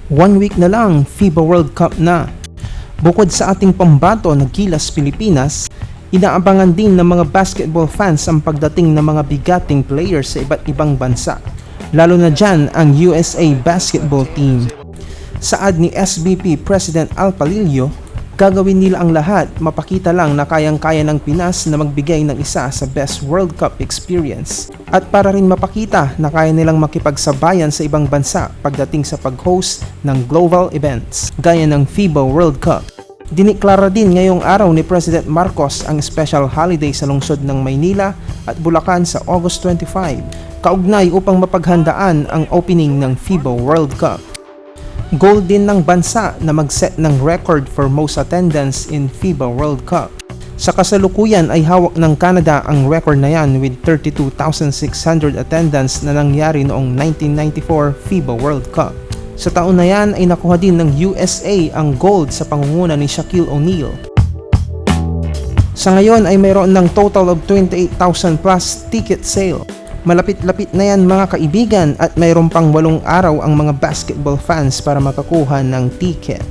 1 week na lang, FIBA World Cup na. Bukod sa ating pambato na Gilas Pilipinas, inaabangan din ng mga basketball fans ang pagdating ng mga bigating players sa iba't ibang bansa, lalo na dyan ang USA basketball team. Saad ni SBP President Al Palillo, gagawin nila ang lahat mapakita lang na kayang-kaya ng Pinas na magbigay ng isa sa best World Cup experience at para rin mapakita na kaya nilang makipagsabayan sa ibang bansa pagdating sa pag-host ng global events gaya ng FIBA World Cup. Diniklara din ngayong araw ni President Marcos ang special holiday sa lungsod ng Maynila at Bulacan sa August 25, kaugnay upang mapaghandaan ang opening ng FIBA World Cup. Goal din ng bansa na mag-set ng record for most attendance in FIBA World Cup. Sa kasalukuyan ay hawak ng Canada ang record na yan with 32,600 attendance na nangyari noong 1994 FIBA World Cup. Sa taon na yan ay nakuha din ng USA ang gold sa pangunguna ni Shaquille O'Neal. Sa ngayon ay mayroon ng total of 28,000 plus ticket sale. Malapit-lapit na yan mga kaibigan at mayroon pang 8 araw ang mga basketball fans para makakuha ng ticket.